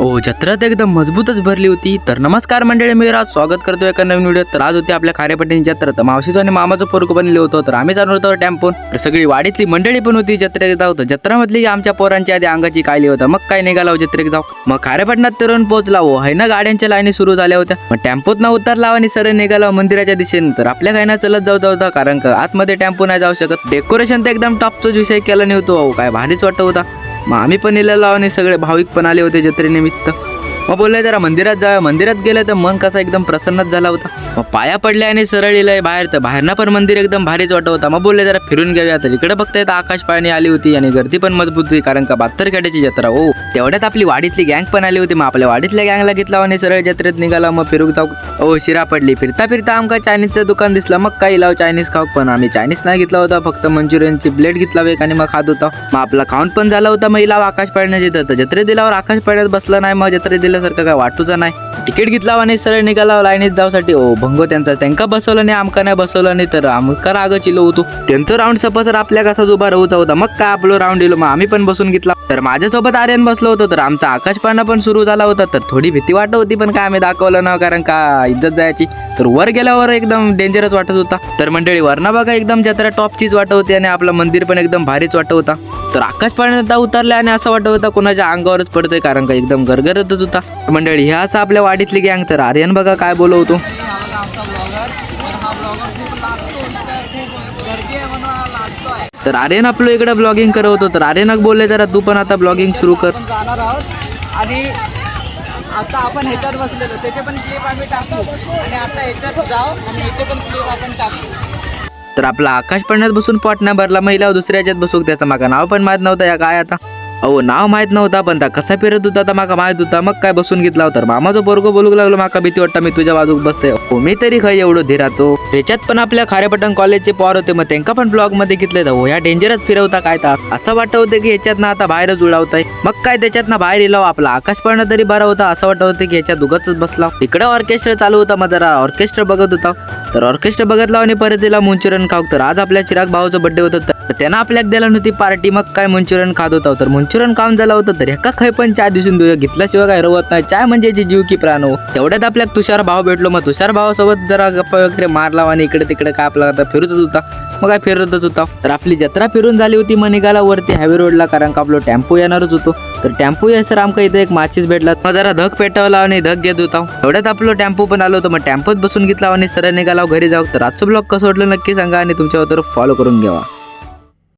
ओ जत्रा तर एकदम मजबूतच भरली होती. तर नमस्कार मंडळी, मी राज स्वागत करतो एका नवीन व्हिडिओ. तर आज होती आपल्या खारेपट्टीची जत्रा. तर मावशीचं आणि मामाचं पोरग बनले होतं. तर आम्ही जाणार होतो टेम्पोन. तर सगळी वाडीतली मंडळी पण होती. जत्रेत जाऊ तर जत्रामधली आमच्या पोरांच्या आधी अंगाची कायली होता. मग काय निघाला जत्रेत जाऊ. मग खारेपटणात तरुण पोहोचला हो है ना. गाड्यांच्या लाईनी सुरू झाल्या होत्या. मग टेम्पोत ना उतरला आणि सरळ निघाला मंदिराच्या दिशेने. तर आपल्या काय ना चलत जाऊ होता, कारण का आतमध्ये टेम्पो नाही जाऊ शकत. डेकोरेशन तर एकदम टॉपचाच विषय केला नव्हतो. काय भारीच वाटत होता. मग आम्ही पण इलेलो आणि सगळे भाविक पण आले होते जत्रेनिमित्त. मग बोलले जरा मंदिरात जा. मंदिरात गेलं तर मन कसा एकदम प्रसन्नच झाला होता. मग पाया पडले आणि सरळ इलंय बाहेर. तर बाहेरना पण मंदिर एकदम भारीच वाटत होता. मग बोलले जरा फिरून घेऊया. तर इकडे बघता येतं आकाश पाळणी आली होती आणि गर्दी पण मजबूत होती, कारण का 72 खेड्याची जत्रा. हो तेवढ्यात आपली वाडीतली गँग पण आली होती. मग आपल्या वाडीतल्या गँगला घेतला आणि सरळ जत्रेत निघाला. मग फिरूक जाऊ. ओ शिरा पडली. फिरता फिरता आमका चायनीजचं दुकान दिसलं. मग काही लाव चायनीज खाऊ. पण आम्ही चायनीज नाही घेतला होता, फक्त मंचुरियनची प्लेट घेतला एक आणि मग खात होता. मग आपला खाऊन पण झाला होता. मग इलाव आकाश पाळण्यात येतं. तर जत्रेत दिल्यावर आकाश पाळण्यात बसला नाही. मग जत्रेत दिल्यासारखं काय वाटूचा नाही. तिकीट घेतला आणि सरळ निघाला लाईनीत जाऊसाठी. ओ भंगो त्यांका बसवलं नाही, आमका नाही बसवलं नाही. तर आमका राग चिलो होतो. त्यांचं राऊंड सपसर आपल्या कसाच उभा राहूचा होता. मग काय आपलं राऊंड दिलं. मग आम्ही पण बसून घेतला. तर माझ्यासोबत आर्यन बसलो होतो. तर आमचा आकाश पाळणा पण सुरू झाला होता. तर थोडी भीती वाटत होती, पण काय आम्ही दाखवलं ना, कारण का इज्जत जायची. तर वर गेल्यावर एकदम डेंजरस वाटत होता. तर मंडळी वरना बघा एकदम जत्रा टॉपचीच वाटत होती आणि आपलं मंदिर पण एकदम भारीच वाटत होता. तर आकाश पाळण्यात उतरले आणि असं वाटत होता कोणाच्या अंगावरच पडतंय, कारण का एकदम गरगरतच होता. मंडळी ह्या असं आपल्या वाडीतली गँग. तर आर्यन बघा काय बोलवतो. तर आर्यन आपलं इकडे ब्लॉगिंग करत होतो. तर आर्यनक बोलले जरा तू पण आता ब्लॉगिंग सुरू कर. जाणार आहोत आणि आता आपण ह्याच्यात बसलेलो, त्याचे पण क्लिप आम्ही टाकू आणि आता ह्याच्यात जाऊ आणि इथे पण क्लिप आपण टाकू. तर आपला आकाश पाळण्यात बसून पोट नाही भरला. महिला दुसऱ्या ह्याच्यात बसूक. त्याचं माका नाव पण माहित नव्हतं या काय आता. अहो नाव माहित नव्हता, पण त्या कसा फिरत होता तर माका माहित होता. मग काय बसून घेतला होता. मामाचं पोरगो बोलू लागलो माका भीती वाटतं मी तुझ्या बाजूक बसते. हो मी तरी खाई एवढं धीराचो. त्याच्यात पण आपल्या खारेपटण कॉलेजचे पोर होते. मग त्यांका पण ब्लॉग मध्ये घेतले. हो ह्या डेंजरच फिरवता काय तर असं वाटत होतं की ह्याच्यात ना आता बाहेरच उडावताय. मग काय त्याच्यात ना बाहेर इलाव. आपला आकाश पाळणा तरी बरा होता. असं वाटत होतं की ह्याच्यात दुगच बसला. इकडे ऑर्केस्ट्रा चालू होता. मग जरा ऑर्केस्ट्रा बघत होता. तर ऑर्केस्ट्रा बघतला आणि परत दिला मंचुरियन खाऊ. तर आज आपल्या चिराग भाऊचा बर्थडे होता. तर त्यानं आपल्याला दिला नव्हती पार्टी. मग काय मंचुरियन खात होता. तर मंचुरियन खाऊन झाला होता. तर एका खाय पण चाय दिवसून घेतल्याशिवाय काय रवत नाही. चाय म्हणजे जीव की प्राण हो. तेवढ्यात आपल्याला तुषार भाऊ भेटलो. मग तुषार भावासोबत जरा गप्पा वगैरे मारला आणि इकडे तिकडे काय आपला फिरतच होता. मग काय फिरतच होता. तर आपली जत्रा फिरून झाली होती. मग निघाला वरती हायवे रोडला, कारण का आपलं टेम्पो येणारच होतो. तर टेम्पो यायचं आमका इथे एक माचीस भेटला. मग जरा धग पेटवला आणि धग घेत होता. एवढ्यात आपलं टेम्पो पण आलो होतं. मग टेम्पोत बसून घेतला आणि सरळ निघाला घरी जाऊ. तर आजचं ब्लॉग कसं वाटलं नक्की सांगा आणि तुमच्यावर फॉलो करून घ्यावा.